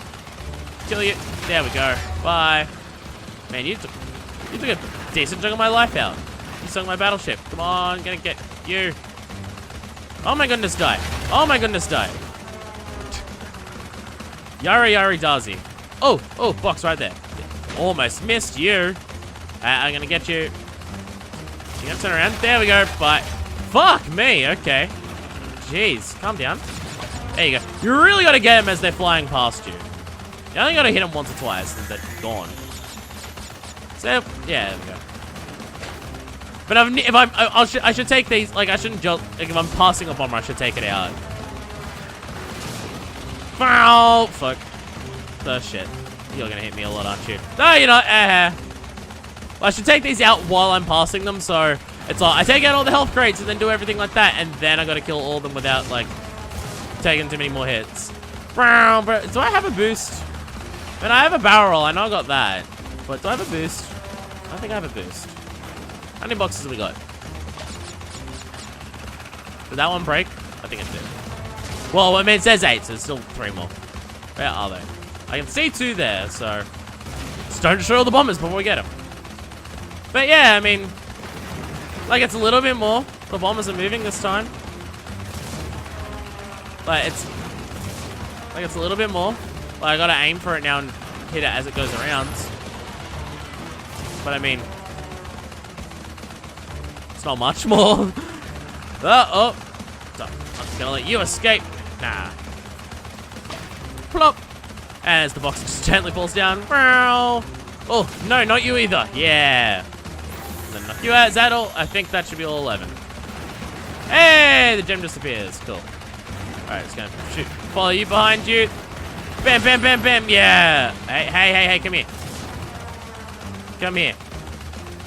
Kill you. There we go. Bye. Man, you took a decent chunk of my life out. You sunk my battleship. Come on, gonna get you. Oh my goodness, die. Oh my goodness, die. Yari Yari Dazi. Oh, box right there. Almost missed you. I'm gonna get you. You gonna turn around? There we go. Bye. Fuck me. Okay. Jeez. Calm down. There you go. You really gotta get them as they're flying past you. You only gotta hit them once or twice and they're gone. So, yeah, there we go. But I should take these, like, I shouldn't just, like, if I'm passing a bomber, I should take it out. Oh, fuck. Oh, shit. You're gonna hit me a lot, aren't you? No, you're not. Well, I should take these out while I'm passing them, so it's like, I take out all the health crates and then do everything like that, and then I gotta kill all of them without, like, taking too many more hits. Do I have a boost? I mean, I have a barrel roll. I know I got that. But do I have a boost? I think I have a boost. How many boxes have we got? Did that one break? I think it did. Well, I mean, it says 8, so there's still 3 more. Where are they? I can see 2 there, so just don't destroy all the bombers before we get them. But yeah, I mean, like, it's a little bit more. The bombers are moving this time. Like, it's a little bit more. Like, I gotta aim for it now and hit it as it goes around. But I mean, it's not much more. I'm just gonna let you escape. Nah. Plop. As the box just gently falls down. Oh, no, not you either. Yeah. And then knock you out. Is that all? I think that should be all 11. Hey, the gem disappears. Cool. Alright, it's gonna shoot. Follow you behind you. Bam, bam, bam, bam. Yeah. Hey, come here. Come here.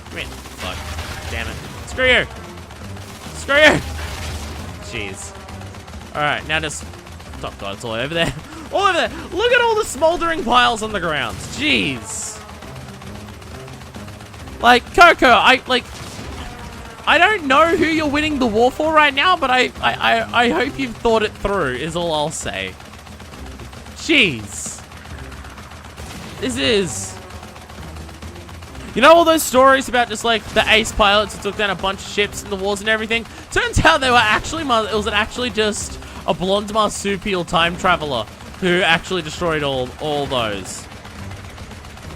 Come here. Fuck. Damn it. Screw you. Screw you. Jeez. Alright, now just... Oh god, it's all over there. All over there. Look at all the smoldering piles on the ground. Jeez. Like, Coco, I don't know who you're winning the war for right now, but I hope you've thought it through, is all I'll say. Jeez. This is... You know all those stories about just like the ace pilots who took down a bunch of ships in the wars and everything? Turns out they were actually, it was actually just a blonde marsupial time traveler who actually destroyed all those.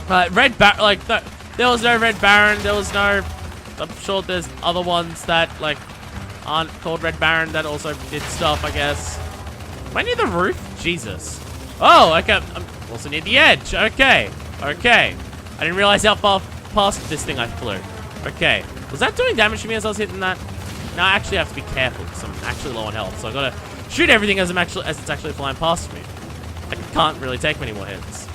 Red Baron, like, there was no Red Baron, there was no... I'm sure there's other ones that, like, aren't called Red Baron that also did stuff, I guess. Am I near the roof? Jesus. Oh, okay. I'm also near the edge. Okay. Okay. I didn't realize how far past this thing I flew. Okay. Was that doing damage to me as I was hitting that? No, I actually have to be careful because I'm actually low on health. So I gotta shoot everything as it's actually flying past me. I can't really take many more hits.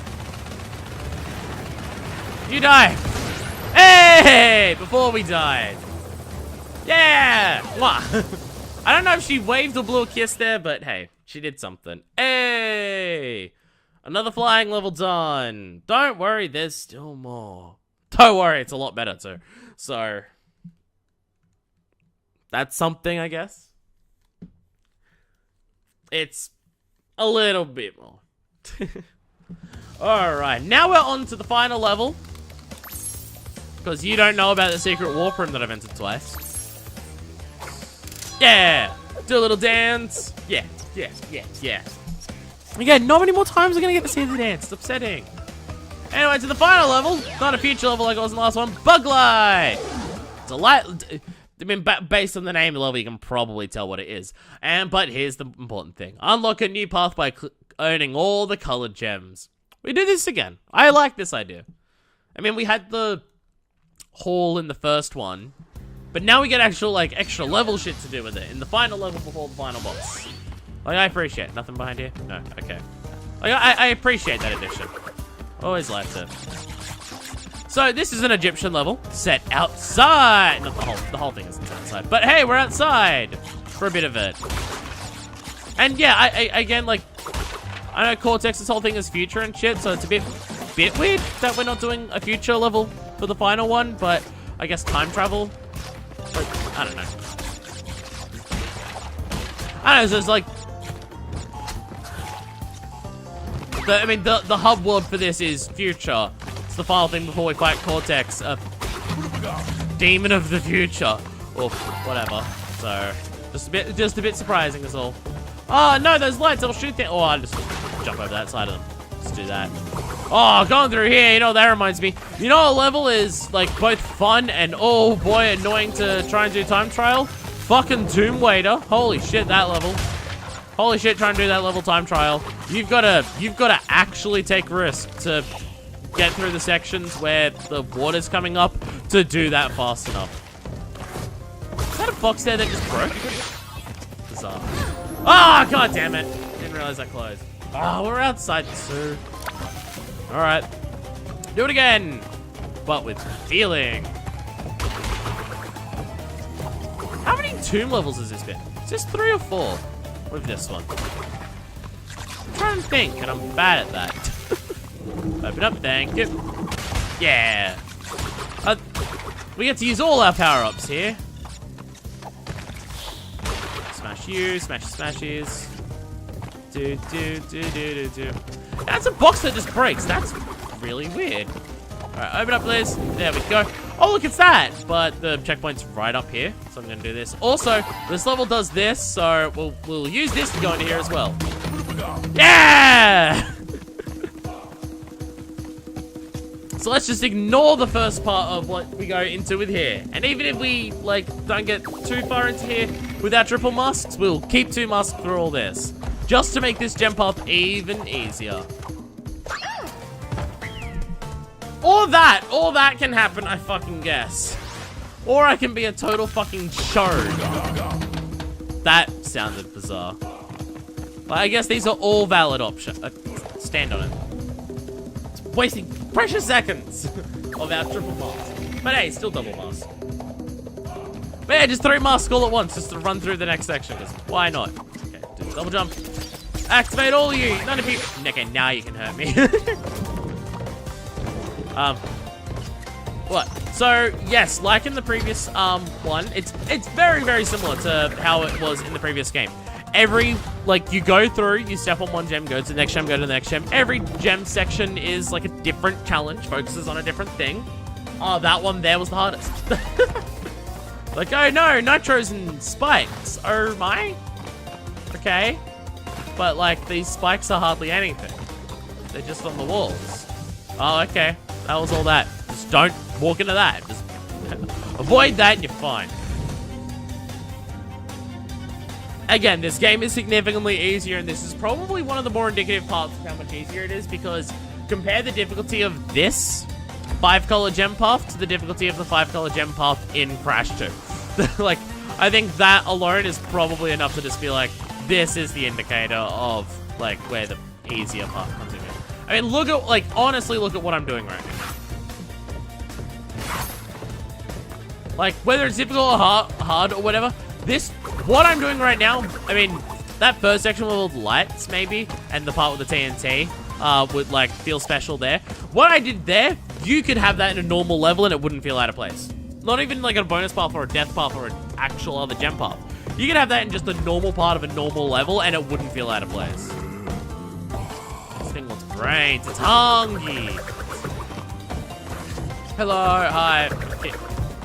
You die. Hey! Before we died. Yeah! Mwah. I don't know if she waved or blew a kiss there, but hey, she did something. Hey! Another flying level done. Don't worry, there's still more. Don't worry, it's a lot better too. So, that's something, I guess. It's a little bit more. Alright, now we're on to the final level. Because you don't know about the secret warp room that I've entered twice. Yeah! Do a little dance. Yeah. Again, not many more times we're gonna get to see the dance. It's upsetting. Anyway, to the final level. Not a future level like it was in the last one. Bug light! It's a light... I mean, based on the name of the level, you can probably tell what it is. But here's the important thing. Unlock a new path by owning all the colored gems. We do this again. I like this idea. I mean, we had the hall in the first one, but now we get actual, like, extra level shit to do with it in the final level before the final boss. Like, I appreciate it. Nothing behind here? No, okay. Like, I appreciate that addition. Always liked it. So, this is an Egyptian level set outside. Not the whole thing isn't outside. But hey, we're outside for a bit of it. And yeah, I again, like, I know Cortex's whole thing is future and shit, so it's a bit weird that we're not doing a future level for the final one, but I guess time travel. Like, I don't know. I don't know, so it's like... the hub world for this is future. It's the final thing before we fight Cortex, a demon of the future, or whatever. So, just a bit surprising is all. Oh no, those lights! I'll shoot them. Oh, I'll just jump over that side of them. Let's do that. Oh, going through here, you know what that reminds me? You know what level is like both fun and oh boy annoying to try and do time trial? Fucking Tomb Raider. Holy shit, that level. Holy shit, trying to do that level time trial. You've gotta actually take risk to get through the sections where the water's coming up to do that fast enough. Is that a box there that just broke? Bizarre. Ah, god damn it. Didn't realize that closed. Ah, we're outside too. Alright. Do it again. But with feeling. How many tomb levels has this been? Is this 3 or 4? With this one. I'm trying to think, and I'm bad at that. Open up, thank you. Yeah. We get to use all our power-ups here. Smash you, smashes. Do. That's a box that just breaks. That's really weird. Alright, open up, please. There we go. Oh, look, it's that. But the checkpoint's right up here, so I'm gonna do this. Also, this level does this, so we'll use this to go into here as well. Yeah! So let's just ignore the first part of what we go into with here. And even if we, like, don't get too far into here with our triple masks, we'll keep 2 masks through all this. Just to make this jump up even easier. Or that can happen, I fucking guess. Or I can be a total fucking chode. That sounded bizarre. But I guess these are all valid options. Stand on it. It's wasting precious seconds of our triple mask. But hey, still double mask. But yeah, just 3 masks all at once just to run through the next section. Because why not? Okay, do the double jump. Activate all of you. None of you. Okay, now you can hurt me. What? So, yes, like in the previous, one, it's very, very similar to how it was in the previous game. Every, like, you go through, you step on one gem, go to the next gem, go to the next gem. Every gem section is, like, a different challenge, focuses on a different thing. Oh, that one there was the hardest. Like, oh no, nitros and spikes. Oh my? Okay. But, like, these spikes are hardly anything. They're just on the walls. Oh, okay. That was all that. Just don't walk into that. Just avoid that and you're fine. Again, this game is significantly easier, and this is probably one of the more indicative parts of how much easier it is, because compare the difficulty of this 5-color gem path to the difficulty of the 5-color gem path in Crash 2. Like, I think that alone is probably enough to just be like, this is the indicator of, like, where the easier part comes in. I mean, look at, like, honestly, look at what I'm doing right now. Like, whether it's difficult or hard or whatever, what I'm doing right now, I mean, that first section with the lights, maybe, and the part with the TNT, would, like, feel special there. What I did there, you could have that in a normal level and it wouldn't feel out of place. Not even, like, a bonus path or a death path or an actual other gem path. You could have that in just a normal part of a normal level and it wouldn't feel out of place. This thing wants brains. It's hungry. hello, hi.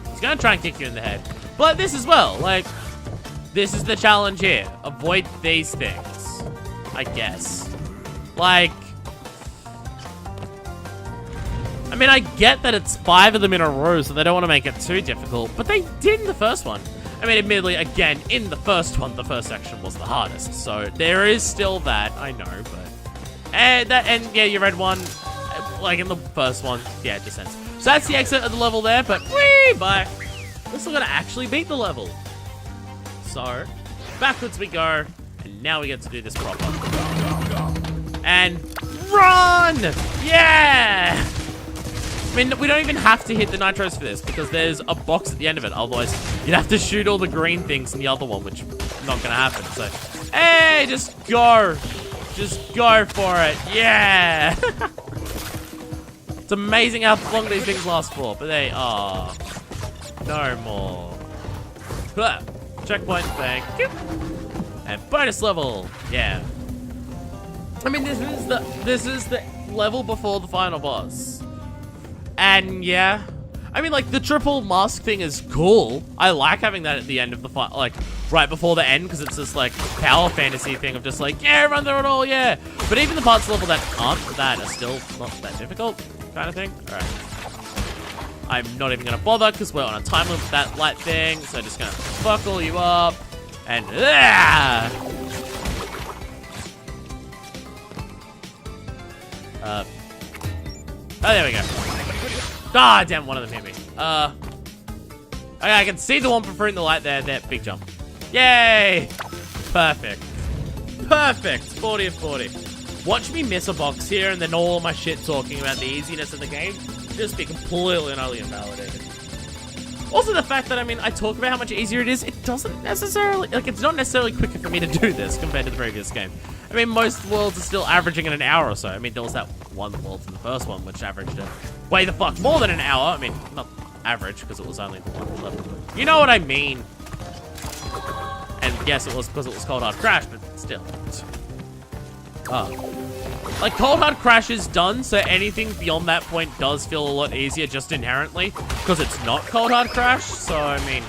He's gonna try and kick you in the head. But this as well, like, this is the challenge here. Avoid these things, I guess. Like, I mean, I get that it's 5 of them in a row, so they don't want to make it too difficult, but they did in the first one. I mean, admittedly, again, in the first one, the first section was the hardest, so there is still that, I know, but... And yeah, you read one, like in the first one, yeah, descents. So that's the exit of the level there, but whee, bye. We're still gonna actually beat the level. So, backwards we go, and now we get to do this proper. And run! Yeah! I mean, we don't even have to hit the nitros for this, because there's a box at the end of it. Otherwise, you'd have to shoot all the green things in the other one, which is not gonna happen. So, hey, just go. Just go for it. Yeah! It's amazing how long these things last for, but they are no more. Checkpoint, thank you. And bonus level. Yeah. I mean, this is the level before the final boss. And yeah, I mean, like, the triple mask thing is cool. I like having that at the end of the fight, like, right before the end, because it's this, like, power fantasy thing of just like, yeah, run through it all, yeah. But even the parts of the level that aren't that are still not that difficult, kind of thing. All right. I'm not even gonna bother, because we're on a time limit with that light thing, so just gonna buckle you up, and oh, there we go. Ah, damn, one of them hit me. Okay, I can see the one preferring the light there. There, big jump. Yay! Perfect. Perfect. 40 of 40. Watch me miss a box here, and then all my shit talking about the easiness of the game just be completely and utterly invalidated. Also, the fact that, I mean, I talk about how much easier it is, it doesn't necessarily, like, it's not necessarily quicker for me to do this compared to the previous game. I mean, most worlds are still averaging in an hour or so. I mean, there was that one world in the first one which averaged way the fuck more than an hour. I mean, not average, because it was only the one level. You know what I mean? And yes, it was because it was Cold Hard Crash, but still. Like, Cold Hard Crash is done, so anything beyond that point does feel a lot easier just inherently, because it's not Cold Hard Crash, so, I mean,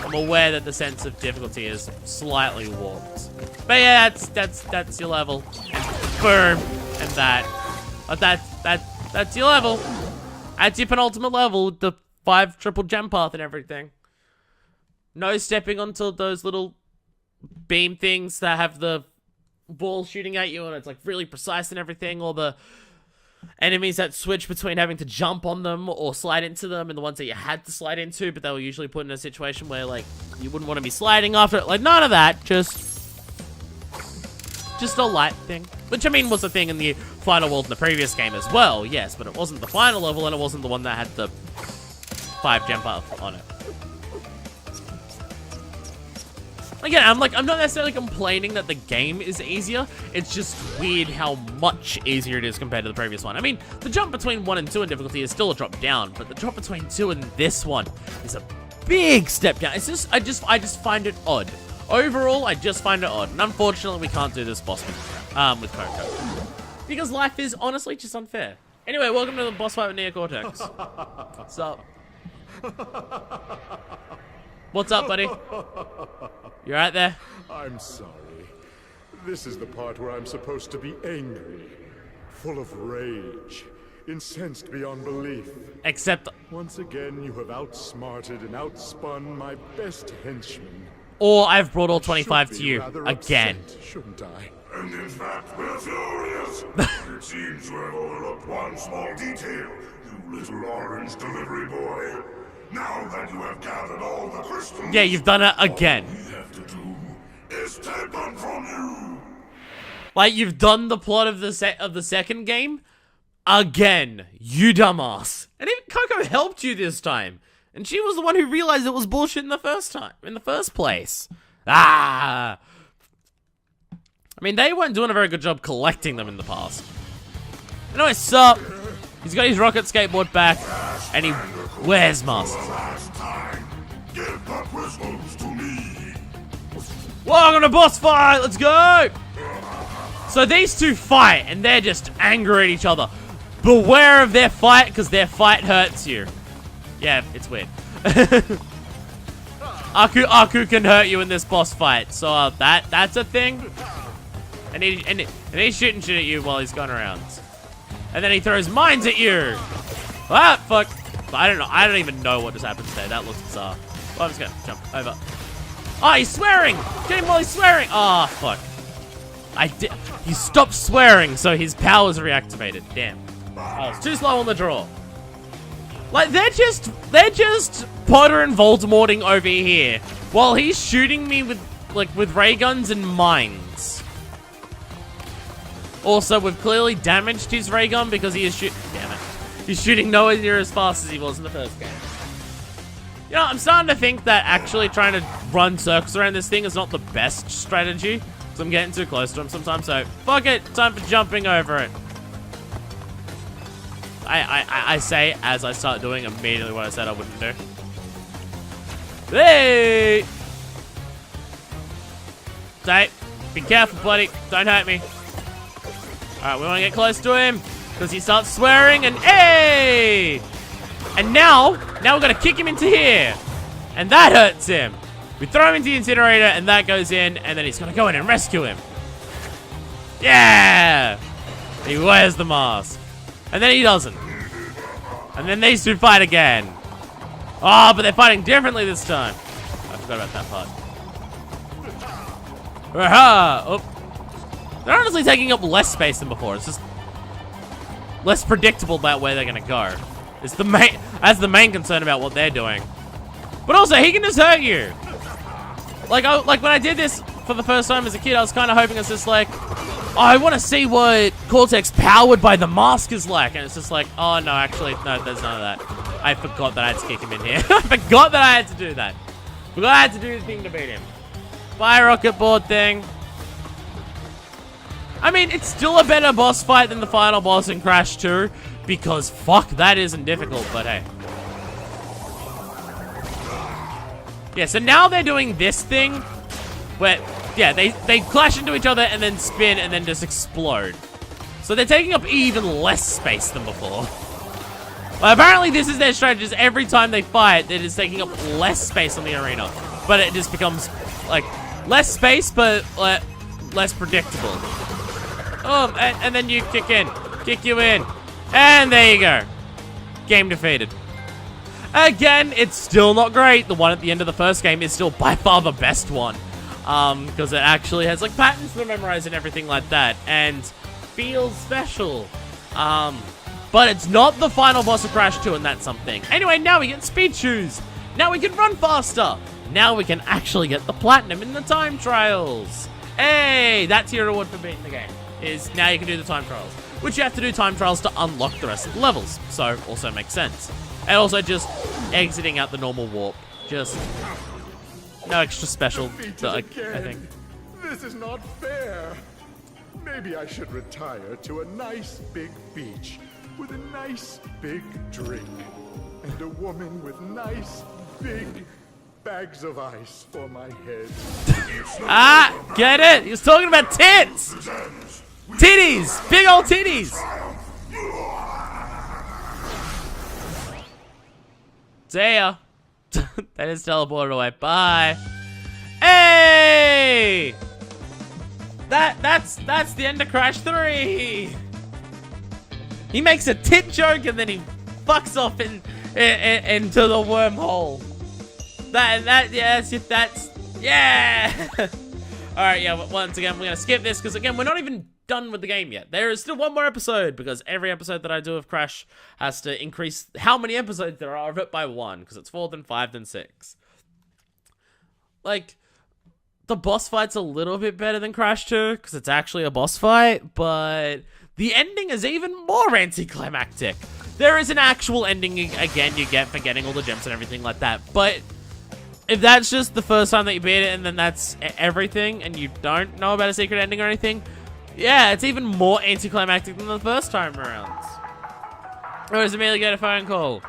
I'm aware that the sense of difficulty is slightly warped. But yeah, that's your level. And boom! And that's your level. That's your penultimate level with the 5 triple gem path and everything. No stepping onto those little beam things that have the ball shooting at you and it's like really precise and everything, or the enemies that switch between having to jump on them or slide into them, and the ones that you had to slide into, but they were usually put in a situation where, like, you wouldn't want to be sliding after it. Like, none of that. Just a light thing. Which, I mean, was a thing in the final world in the previous game as well, yes, but it wasn't the final level, and it wasn't the one that had the 5 gem path on it. Again, I'm not necessarily complaining that the game is easier. It's just weird how much easier it is compared to the previous one. I mean, the jump between 1 and 2 in difficulty is still a drop down, but the drop between 2 and this one is a big step down. It's just, I just find it odd. Overall, I just find it odd. And unfortunately, we can't do this boss with Coco. Because life is honestly just unfair. Anyway, welcome to the boss fight with Neo Cortex. What's up? What's up, buddy? You right there? I'm sorry. This is the part where I'm supposed to be angry, full of rage, incensed beyond belief. Except... Once again, you have outsmarted and outspun my best henchman. Or I've brought all 25 to you, again. Upset, shouldn't I? And in fact, we're furious. It seems to have overlooked one small detail, you little orange delivery boy. Now that you have gathered all the crystals... Yeah, you've done it again. All we have to do is take them from you. Like, you've done the plot of the second game again, you dumbass. And even Coco helped you this time. And she was the one who realized it was bullshit in the first place. Ah! I mean, they weren't doing a very good job collecting them in the past. Anyway, sup? He's got his rocket skateboard back, and he wears masks. Last time, give the crystals to me. Welcome to boss fight, let's go! So these two fight, and they're just angry at each other. beware of their fight, because their fight hurts you. Yeah, it's weird. Aku can hurt you in this boss fight, so that's a thing. And he's shooting shit at you while he's going around. And then he throws mines at you. Ah, fuck. I don't even know what just happened today. That looks bizarre. Well, I'm just gonna jump over. Oh, he's swearing! Get him while he's swearing! Oh, fuck. He stopped swearing, so his powers reactivated. Damn. I was too slow on the draw. Like, they're just Potter and Voldemorting over here, while he's shooting me with ray guns and mines. Also, we've clearly damaged his ray gun because he is damn it. He's shooting nowhere near as fast as he was in the first game. You know, I'm starting to think that actually trying to run circles around this thing is not the best strategy, because I'm getting too close to him sometimes, so fuck it, time for jumping over it. I say as I start doing immediately what I said I wouldn't do. Hey! Say, be careful, buddy. Don't hurt me. Alright, we want to get close to him, because he starts swearing, and hey! And now we're going to kick him into here. And that hurts him. We throw him into the incinerator, and that goes in, and then he's going to go in and rescue him. Yeah! He wears the mask. And then he doesn't. And then these two fight again. Oh, but they're fighting differently this time. I forgot about that part. Aha! Oh. They're honestly taking up less space than before. It's just less predictable about where they're going to go. It's that's the main concern about what they're doing. But also, he can just hurt you. Like when I did this for the first time as a kid, I was kind of hoping it's just like, oh, I want to see what Cortex powered by the mask is like. And it's just like, oh, no, actually, no, there's none of that. I forgot that I had to kick him in here. I forgot that I had to do that. Forgot I had to do the thing to beat him. Bye, rocket board thing. I mean, it's still a better boss fight than the final boss in Crash 2. Because, fuck, that isn't difficult, but hey. Yeah, so now they're doing this thing where, yeah, they clash into each other and then spin and then just explode. So they're taking up even less space than before. Well, apparently this is their strategy. Is every time they fight, they're just taking up less space on the arena. But it just becomes, like, less space, but less predictable. And then you kick you in. And there you go. Game defeated. Again, it's still not great. The one at the end of the first game is still by far the best one. Because it actually has, like, patterns to memorize and everything like that. And feels special. But it's not the final boss of Crash 2, and that's something. Anyway, now we get speed shoes. Now we can run faster. Now we can actually get the platinum in the time trials. Hey, that's your reward for beating the game. Is now you can do the time trials. Which you have to do time trials to unlock the rest of the levels. So, also makes sense. And also just exiting out the normal warp. Just no extra special, I think. This is not fair. Maybe I should retire to a nice big beach with a nice big drink. And a woman with nice big bags of ice for my head. Ah, get it? He was talking about tits! Titties! Big old titties! See ya. They just teleported away. Bye. Hey! That's the end of Crash 3! He makes a tit joke and then he fucks off into the wormhole. Yeah! Alright, yeah, once again, we're gonna skip this because, again, we're not even done with the game yet. There is still one more episode because every episode that I do of Crash has to increase how many episodes there are of it by 1 because it's 4, then 5, then 6. Like, the boss fight's a little bit better than Crash 2 because it's actually a boss fight, but the ending is even more anticlimactic. There is an actual ending, again, you get for getting all the gems and everything like that, but if that's just the first time that you beat it and then that's everything and you don't know about a secret ending or anything, yeah, it's even more anticlimactic than the first time around. Or does Amelia get a phone call?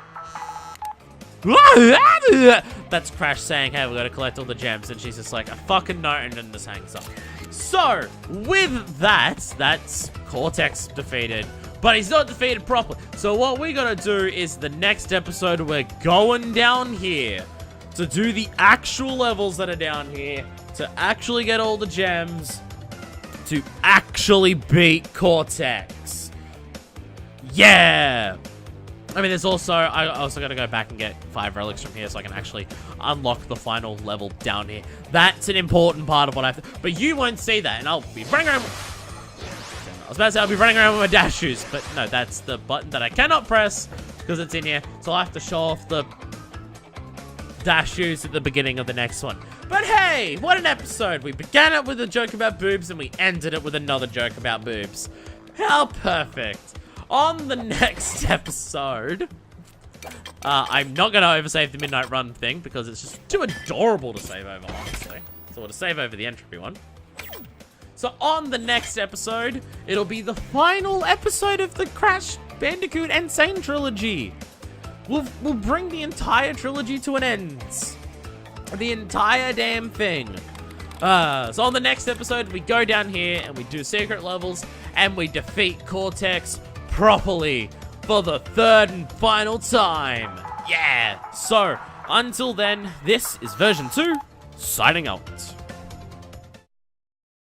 That's Crash saying, hey, we gotta collect all the gems, and she's just like, I fucking know, and then just hangs up. So, with that, that's Cortex defeated. but he's not defeated properly. So what we're gonna do is the next episode, we're going down here to do the actual levels that are down here, to actually get all the gems, to actually beat Cortex. Yeah! I mean, there's also, I also gotta go back and get 5 relics from here so I can actually unlock the final level down here. That's an important part of what I have to, but you won't see that, and I'll be running around. I was about to say I'll be running around with my dash shoes, but no, that's the button that I cannot press because it's in here. So I have to show off the dash shoes at the beginning of the next one. But hey, what an episode. We began it with a joke about boobs and we ended it with another joke about boobs. How perfect. On the next episode, I'm not going to oversave the Midnight Run thing because it's just too adorable to save over, honestly. So we'll save over the entropy one. So on the next episode, it'll be the final episode of the Crash Bandicoot N.Sane trilogy. We'll bring the entire trilogy to an end. The entire damn thing. So on the next episode, we go down here and we do secret levels and we defeat Cortex properly for the 3rd and final time. Yeah. So until then, this is version 2 signing out.